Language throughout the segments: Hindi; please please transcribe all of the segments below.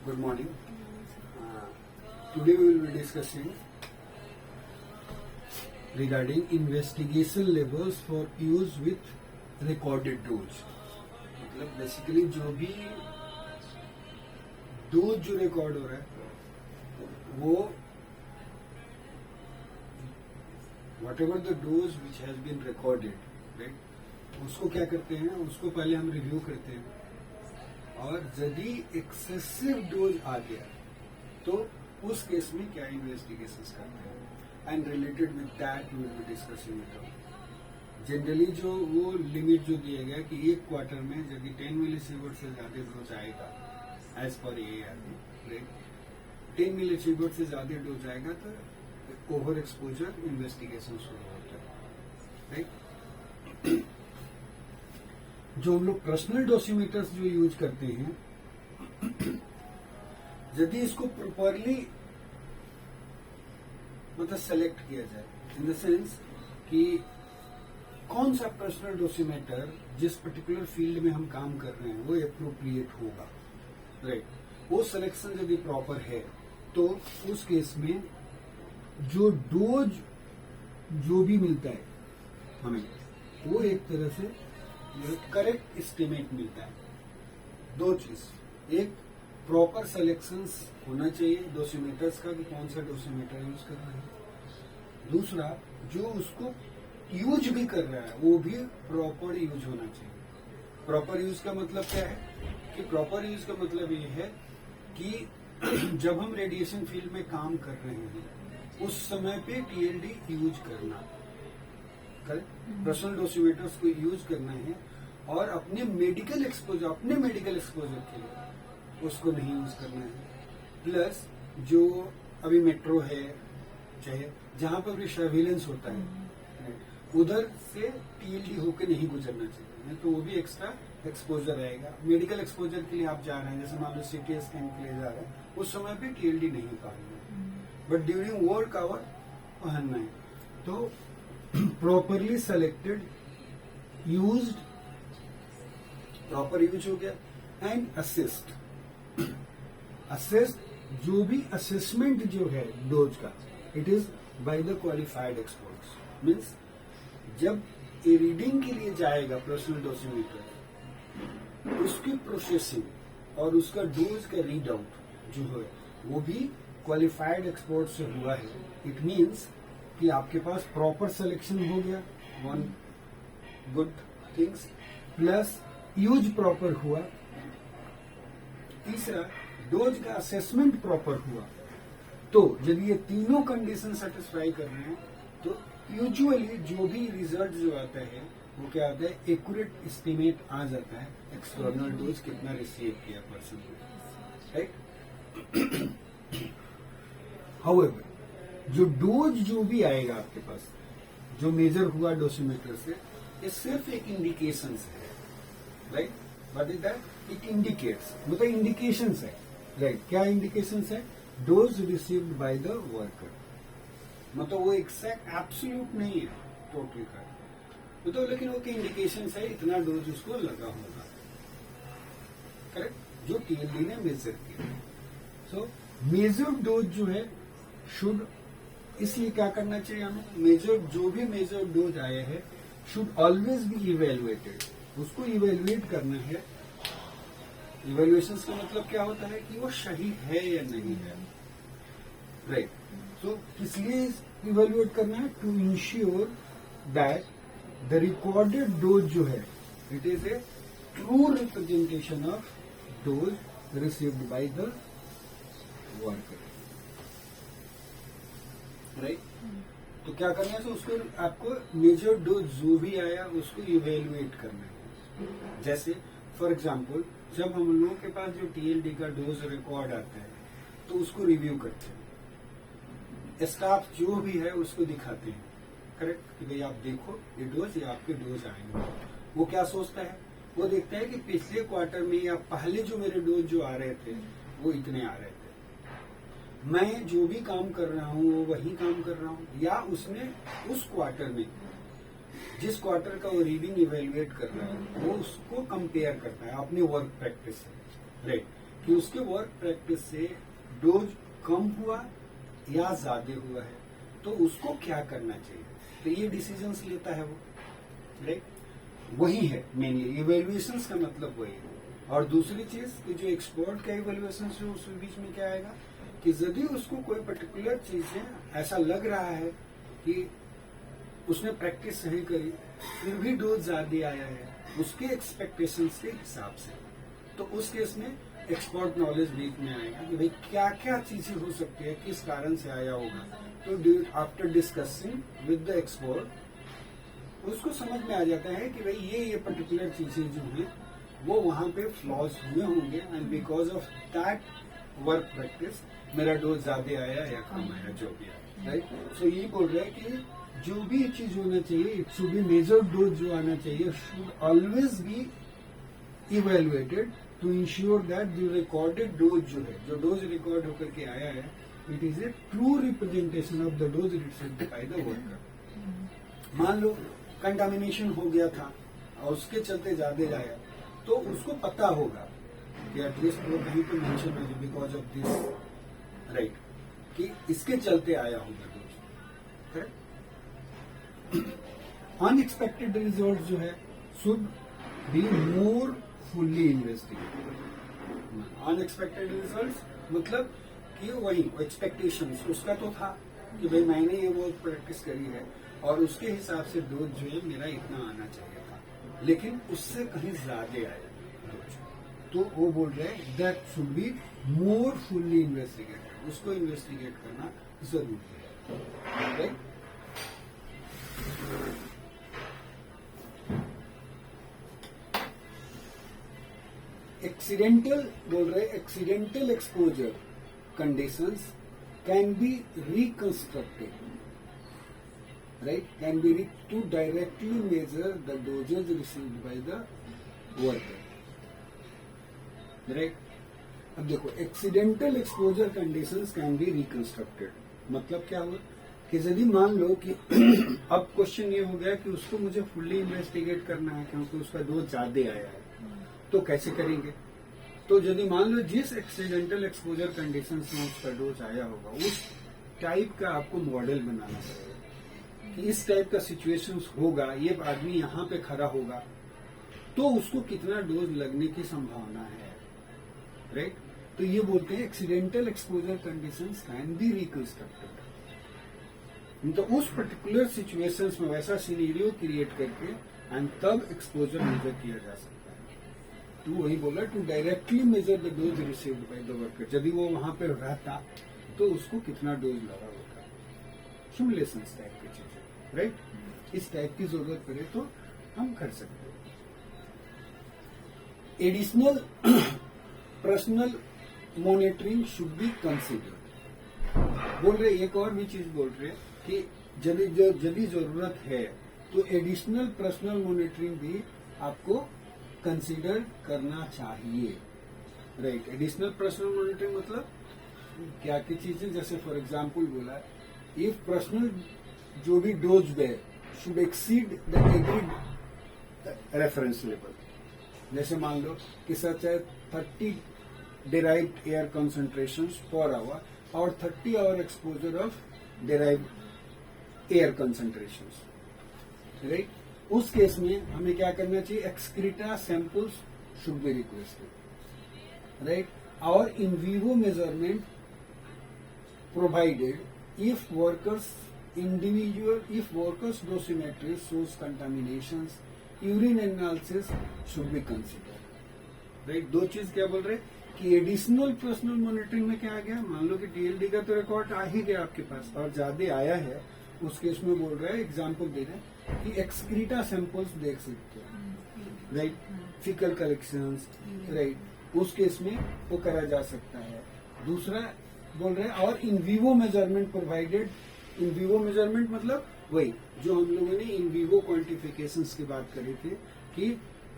Good morning. Today we will be discussing regarding investigation levels for use with recorded dose. मतलब बेसिकली जो भी डोज जो रिकॉर्ड हो रहा है वो whatever the dose which has been recorded, right? उसको क्या करते हैं, उसको पहले हम रिव्यू करते हैं और यदि एक्सेसिव डोज आ गया तो उस केस में क्या इन्वेस्टिगेशंस करते हैं and related with that we will be discussing it. Generally जो वो लिमिट जो दिया गया कि एक क्वार्टर में यदि 10 मिलीसीवर्ट से ज्यादा डोज आएगा as per AARB, right, 10 millisievert से ज्यादा डोज आएगा तो ओवर एक्सपोजर इन्वेस्टिगेशन शुरू होता है, राइट। जो हम लोग पर्सनल डोसीमीटर्स जो यूज करते हैं, यदि इसको प्रॉपरली मतलब सेलेक्ट किया जाए इन द सेंस कि कौन सा पर्सनल डोसीमीटर जिस पर्टिकुलर फील्ड में हम काम कर रहे हैं वो एप्रोप्रिएट होगा, राइट, वो सिलेक्शन यदि प्रॉपर है तो उस केस में जो डोज जो भी मिलता है हमें वो एक तरह से करेक्ट एस्टिमेट मिलता है। दो चीज, एक प्रॉपर सिलेक्शंस होना चाहिए डोसीमीटर्स का कि कौन सा डोसीमीटर यूज कर रहे हैं। दूसरा, जो उसको यूज भी कर रहा है वो भी प्रॉपर यूज होना चाहिए। प्रॉपर यूज का मतलब क्या है कि प्रॉपर यूज का मतलब ये है कि जब हम रेडिएशन फील्ड में काम कर रहे हैं उस समय पे TLD यूज करना, पर्सनल डोसीमीटर्स को यूज करना है और अपने मेडिकल एक्सपोजर के लिए उसको नहीं यूज करना है। प्लस जो अभी मेट्रो है चाहे जहां पर भी सर्विलेंस होता है उधर से TLD होकर नहीं गुजरना चाहिए, तो वो भी एक्स्ट्रा एक्सपोजर रहेगा। मेडिकल एक्सपोजर के लिए आप जा रहे हैं, जैसे मान लो CT स्कैन के लिए जा रहे हैं, उस समय पे TLD नहीं पहनना है, बट ड्यूरिंग वर्क आवर पहनना है। तो properly selected used, proper use हो गया एंड असेस्ड जो भी असेसमेंट जो है डोज का it is by the qualified experts. Means जब ये रीडिंग के लिए जाएगा पर्सनल डोसीमीटर, उसकी प्रोसेसिंग और उसका डोज का रीड आउट जो है वो भी क्वालिफाइड एक्सपर्ट से हुआ है। इट मीन्स कि आपके पास प्रॉपर सिलेक्शन हो गया, one good things, plus use proper हुआ। तीसरा, डोज का असेसमेंट प्रॉपर हुआ। तो यदि ये तीनों कंडीशन सेटिस्फाई कर रहे हैं तो यूजुअली जो भी रिजल्ट जो आता है वो क्या आता है, एक्यूरेट एस्टिमेट आ जाता है एक्सटर्नल डोज कितना रिसीव किया पर्सन, राइट। हाउएवर जो डोज जो भी आएगा आपके पास जो मेजर हुआ डोसीमीटर से, ये सिर्फ एक इंडिकेशन है, right. What is that? It indicates, मतलब इंडिकेशन है, राइट। क्या इंडिकेशन है? Dose received by the worker, मतलब वो एक्सैक्ट एब्सोल्यूट नहीं है टोटल का, मतलब लेकिन वो इंडिकेशन है, इतना डोज उसको लगा होगा, करेक्ट, जो TLD ने मेजर किया। सो मेजर डोज जो है शुड, इसलिए क्या करना चाहिए हमें, मेजर जो भी मेजर डोज आया है शुड ऑलवेज बी इवेलुएटेड, उसको इवेलुएट करना है। इवेल्युएशन का मतलब क्या होता है कि वो सही है या नहीं है, राइट। सो इसलिए इवेल्युएट करना है to ensure that the recorded dose जो है it is a true representation of dose received by the worker, right. तो क्या करना है, तो उसको आपको मेजर डोज जो भी आया उसको इवेलुएट करना है। जैसे फॉर एग्जांपल जब हम लोगों के पास जो TLD का डोज रिकॉर्ड आता है तो उसको रिव्यू करते हैं, स्टाफ जो भी है उसको दिखाते हैं, करेक्ट, कि भाई आप देखो ये डोज, ये आपके डोज आएंगे। वो क्या सोचता है, वो देखता है कि पिछले क्वार्टर में या पहले जो मेरे डोज जो आ रहे थे वो इतने आ रहे थे, मैं जो भी काम कर रहा हूँ वो वही काम कर रहा हूँ, या उसने उस क्वार्टर में जिस क्वार्टर का वो रीडिंग इवेल्युएट कर रहा है वो उसको कंपेयर करता है अपने वर्क प्रैक्टिस से, राइट। कि उसके वर्क प्रैक्टिस से डोज कम हुआ या ज्यादा हुआ है, तो उसको क्या करना चाहिए, तो ये डिसीजंस लेता है वो, राइट। वही है मेनली इवेल्युएशंस का मतलब वही है। और दूसरी चीज कि जो एक्सपर्ट का इवेल्युएशन है उस बीच में क्या आएगा कि यदि उसको कोई पर्टिकुलर चीज है ऐसा लग रहा है कि उसने प्रैक्टिस सही करी फिर भी डोज ज्यादा आया है उसके एक्सपेक्टेशंस के हिसाब से, तो उस केस में एक्सपर्ट नॉलेज बीच में आएगा कि भाई क्या क्या चीजें हो सकती है, किस कारण से आया होगा। तो after discussing with the expert उसको समझ में आ जाता है कि भाई ये पर्टिकुलर चीजें जो हैं वो वहां पे फ्लॉज हुए होंगे and because of that work practice मेरा डोज ज्यादा आया या कम आया जो भी आया, राइट। सो ये बोल रहे हैं कि जो भी चीज होना चाहिए it should be measured dose जो आना चाहिए should always be evaluated to ensure that जो रिकॉर्डेड डोज जो है, जो डोज रिकॉर्ड होकर के आया है, it is a true representation of the dose received by the worker. मान लो कंटामिनेशन हो गया था और उसके चलते ज्यादा आया, तो उसको पता होगा कि एटलीस्ट वो कहीं पे मेंशन हो बिकॉज ऑफ दिस, राइट, कि इसके चलते आया होगा डोज, करेक्ट। अनएक्सपेक्टेड रिजल्ट जो है should be more fully investigated. Unexpected result मतलब कि वही एक्सपेक्टेशंस उसका तो था कि भाई मैंने ये वो प्रैक्टिस करी है और उसके हिसाब से डोज जो है मेरा इतना आना चाहिए था, लेकिन उससे कहीं ज्यादा आया डोज, तो वो बोल रहे हैं that should be more fully investigated. उसको इन्वेस्टिगेट करना जरूरी है, राइट। एक्सीडेंटल बोल रहे accidental exposure conditions can be reconstructed, right, can be to directly measure the dosage received by the worker, right। अब देखो accidental exposure conditions can be reconstructed, मतलब क्या हुआ कि यदि मान लो कि अब क्वेश्चन ये हो गया कि उसको मुझे फुल्ली इन्वेस्टिगेट करना है क्योंकि उसका डोज ज्यादा आया है, तो कैसे करेंगे। तो यदि मान लो जिस एक्सीडेंटल एक्सपोजर कंडीशंस में उसका डोज आया होगा उस टाइप का आपको मॉडल बनाना पड़ेगा कि इस टाइप का सिचुएशन होगा, ये आदमी यहाँ पे खड़ा होगा तो उसको कितना डोज लगने की संभावना है, राइट। तो ये बोलते हैं accidental exposure conditions can be reconstructed, तो उस पर्टिकुलर सिचुएशंस में वैसा सिनेरियो क्रिएट करके एंड तब एक्सपोजर मेजर किया जा सकता है। तो वही बोला to directly measure the dose received by the worker, यदि वो वहां पे रहता तो उसको कितना डोज लगा होगा, सिमुलेशंस टाइप की चीजें, राइट। इस टाइप की जरूरत पड़े तो हम कर सकते हैं। Additional personal monitoring should be considered, बोल रहे एक और भी चीज बोल रहे कि यदि जरूरत है तो एडिशनल पर्सनल मॉनिटरिंग भी आपको कंसीडर करना चाहिए, राइट। एडिशनल पर्सनल मॉनिटरिंग मतलब क्या की चीजें, जैसे फॉर एग्जांपल बोला इफ पर्सनल जो भी डोज है should exceed the agreed reference level, जैसे मान लो कि सच है 30 derived air concentrations per hour और 30 hour exposure of derived air concentrations, right. उस केस में हमें क्या करना चाहिए, excreta samples should be requested, right. और in vivo measurement provided if workers dosimetry shows contaminations, urine analysis should be considered, right. दो चीज क्या बोल रहे कि एडिशनल पर्सनल मॉनिटरिंग में क्या आ गया, मान लो कि टीएलडी का तो रिकॉर्ड आ ही गया आपके पास और ज्यादा आया है, उस केस में बोल रहा है एग्जाम्पल दे रहे हैं कि एक्सक्रीटा सैंपल्स देख सकते हैं, राइट, फीकल कलेक्शंस, राइट, उस केस में वो करा जा सकता है। दूसरा बोल रहे हैं और in vivo measurement provided, in vivo measurement मतलब वही जो हम लोगों ने इन विवो क्वांटिफिकेशंस की बात करी थी कि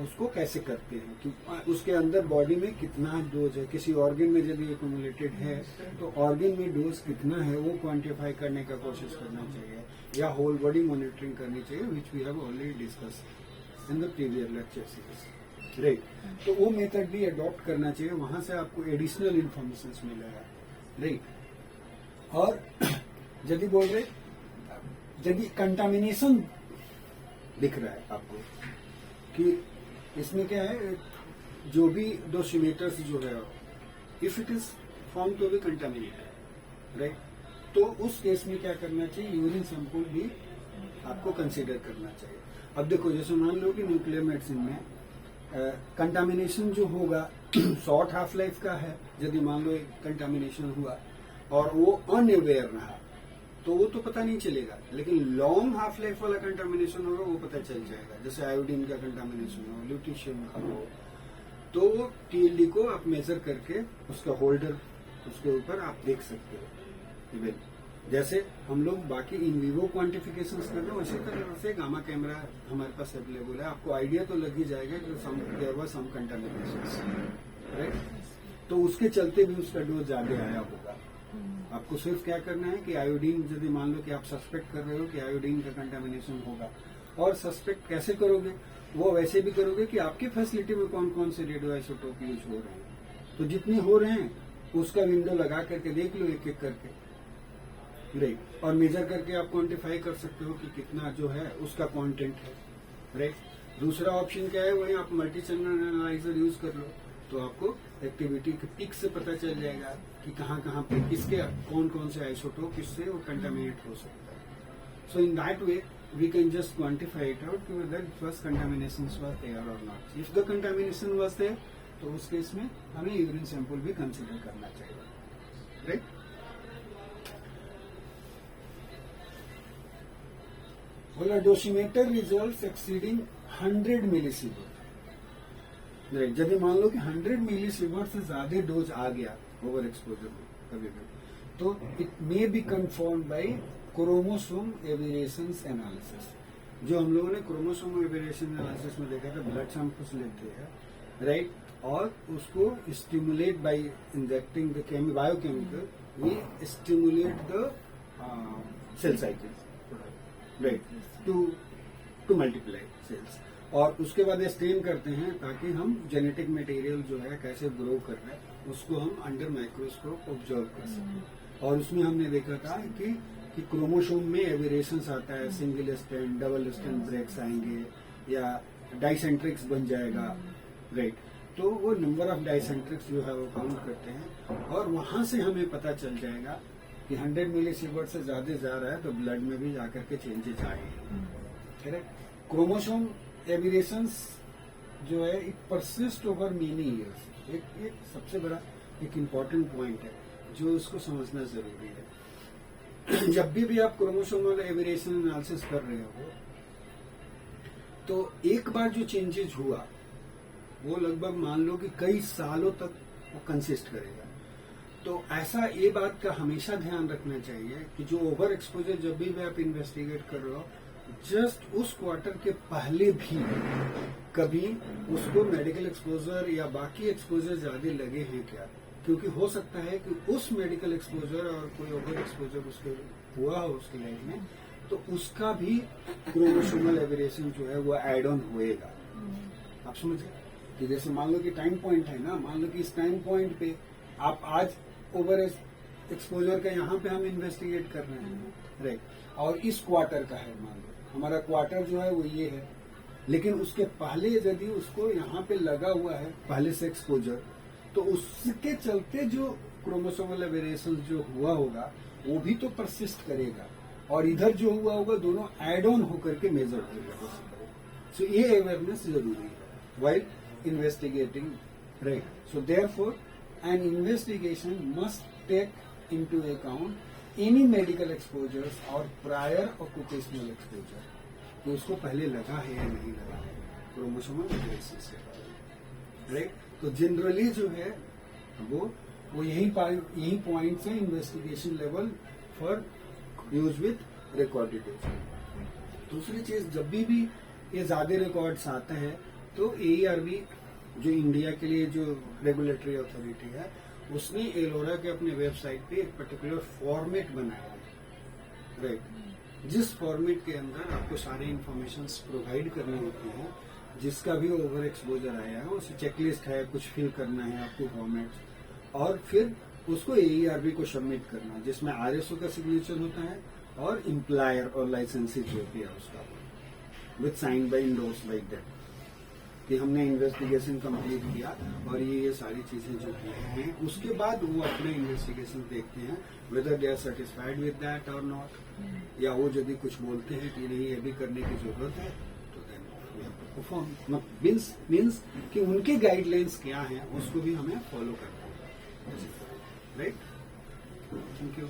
उसको कैसे करते हैं कि उसके अंदर बॉडी में कितना डोज है, किसी ऑर्गन में यदि एक्यूमुलेटेड है तो ऑर्गन में डोज कितना है वो क्वांटिफाई करने का कोशिश करना चाहिए, या होल बॉडी मॉनिटरिंग करनी चाहिए, which we have already discuss in the previous lecture series. Right. तो वो मेथड भी अडॉप्ट करना चाहिए, वहां से आपको एडिशनल इंफॉर्मेशन मिलेगा, राइट। और यदि बोल रहे यदि कंटामिनेशन दिख रहा है आपको कि इसमें क्या है, जो भी डोसिमीटर्स जो है if it is found to be contaminated, right, तो उस केस में क्या करना चाहिए, यूरिन सैंपल भी आपको कंसीडर करना चाहिए। अब देखो जैसे मान लो कि न्यूक्लियर मेडिसिन में कंटामिनेशन जो होगा शॉर्ट हाफ लाइफ का है, यदि मान लो कंटामिनेशन हुआ और वो अनअवेयर रहा तो वो तो पता नहीं चलेगा, लेकिन लॉन्ग हाफ लाइफ वाला कंटामिनेशन होगा वो पता चल जाएगा। जैसे आयोडीन का कंटामिनेशन हो, ल्यूटीशियम का हो, तो वो टीएलडी को आप मेजर करके उसका होल्डर उसके ऊपर आप देख सकते हो। इवन जैसे हम लोग बाकी इन विवो क्वांटिफिकेशन कर रहे हैं, उसी तरह से गामा कैमरा हमारे पास अवेलेबल है। आपको आइडिया तो लग ही जाएगा कि there was some contamination, right. तो उसके चलते भी उसका डोज ज्यादा आया होगा। आपको सिर्फ क्या करना है कि आयोडीन, यदि मान लो कि आप सस्पेक्ट कर रहे हो कि आयोडीन का कंटामिनेशन होगा, और सस्पेक्ट कैसे करोगे, वो वैसे भी करोगे कि आपकी फैसिलिटी में कौन कौन से रेडियो आइसोटोप यूज हो रहे हैं, तो जितने हो रहे हैं उसका विंडो लगा करके देख लो एक एक करके, राइट। और मेजर करके आप क्वांटिफाई कर सकते हो कि कितना जो है उसका कंटेंट है, राइट। दूसरा ऑप्शन क्या है, वही आप मल्टी चैनल एनालाइजर यूज कर लो, तो आपको एक्टिविटी के पिक से पता चल जाएगा कि कहाँ कहाँ पे किसके कौन कौन से आइसोटोप किससे वो कंटामिनेट हो सकता है। So in that way we can just quantify it out whether first contaminations was there or not. If the contamination was there, तो उस केस में हमें यूरिन सैंपल भी कंसिडर करना चाहिए, राइट। बोला डोसीमीटर रिजल्ट्स एक्सीडिंग 100 मिलीसीवर, राइट। यदि मान लो कि 100 मिलीसीवर से ज्यादा डोज आ गया ओवर एक्सपोजर में कभी कभी, तो it may be confirmed by chromosome aberrations analysis. जो हम लोगों ने क्रोमोसोम एवेरिएशन एनालिसिस में देखा था, ब्लड सैंपल्स लेते हैं, राइट, और उसको stimulate by injecting the biochemical, we stimulate the cell cycle, right, to multiply cells, और उसके बाद स्टेन करते हैं ताकि हम जेनेटिक मटेरियल जो है कैसे ग्रो कर रहा है उसको हम अंडर माइक्रोस्कोप ऑब्जर्व कर सकें। और उसमें हमने देखा था कि क्रोमोसोम में एवेरिएशंस आता है, single strand, double strand breaks आएंगे या डाइसेंट्रिक्स बन जाएगा, राइट। तो वो नंबर ऑफ डाइसेंट्रिक्स जो है वो काउंट करते हैं, और वहां से हमें पता चल जाएगा कि 100 मिलीसीवर से ज्यादा जा रहा है तो ब्लड में भी जाकर के चेंजेस आएंगे, करेक्ट। क्रोमोसोम एवेरिएशंस जो है it persist over many years. एक सबसे बड़ा एक इम्पोर्टेंट पॉइंट है जो उसको समझना जरूरी है। जब भी आप क्रोमोसोमल एवेरिएशन एनालिसिस कर रहे हो तो एक बार जो चेंजेस हुआ वो लगभग मान लो कि कई सालों तक वो कंसिस्ट करेगा। तो ऐसा ये बात का हमेशा ध्यान रखना चाहिए कि जो ओवर एक्सपोजर जब भी आप इन्वेस्टिगेट कर रहे हो, जस्ट उस क्वार्टर के पहले भी कभी उसको मेडिकल एक्सपोजर या बाकी एक्सपोजर ज्यादा लगे हैं क्या, क्योंकि हो सकता है कि उस मेडिकल एक्सपोजर और कोई ओवर एक्सपोजर उसके हुआ हो उसकी लाइफ में, तो उसका भी क्रोमोसोमल एवेरिएशन जो है वो एड ऑन होएगा। आप समझे कि जैसे मान लो कि टाइम पॉइंट है ना, मान लो कि इस टाइम पॉइंट पे आप आज ओवर एक्सपोजर का यहाँ पे हम इन्वेस्टिगेट कर रहे हैं, राइट, और इस क्वार्टर का है, मान लो हमारा क्वार्टर जो है वो ये है, लेकिन उसके पहले यदि उसको यहाँ पे लगा हुआ है पहले से एक्सपोजर, तो उसके चलते जो क्रोमोसोमल एवेरिएशन जो हुआ होगा वो भी तो परसिस्ट करेगा, और इधर जो हुआ होगा दोनों एड ऑन होकर के मेजर होगा। सो ये अवेयरनेस जरूरी है while investigating, right? So therefore, an investigation must take into account any medical exposures or prior occupational exposure. तो उसको पहले लगा है या नहीं लगा है क्रोमोसोमल एवेरिएशन से, राइट। तो जनरली जो है वो यही पॉइंट है investigation level for use with recorded data. दूसरी चीज, जब भी ये ज्यादा रिकॉर्ड्स आते हैं तो AERB जो इंडिया के लिए जो रेगुलेटरी अथॉरिटी है, उसने एलोरा के अपने वेबसाइट पे एक पर्टिकुलर फॉर्मेट बनाया है, राइट, जिस फॉर्मेट के अंदर आपको सारे इंफॉर्मेशन प्रोवाइड करनी होती है जिसका भी ओवर एक्सपोजर आया है उसे चेकलिस्ट है, कुछ फिल करना है आपको फॉर्मेट, और फिर उसको AERB को सबमिट करना, जिसमें RSO का सिग्नेचर होता है और एम्प्लॉयर और लाइसेंसी जो भी है उसका, with sign by endorse like that, कि हमने इन्वेस्टिगेशन कंप्लीट किया और ये सारी चीजें जो की हैं। उसके बाद वो अपने इन्वेस्टिगेशन देखते हैं whether they are satisfied with that और नॉट, या वो यदि कुछ बोलते हैं कि नहीं ये भी करने की जरूरत है तो then we have to perform, means कि उनके गाइडलाइंस क्या हैं उसको भी हमें फॉलो करना है, राइट। Thank you.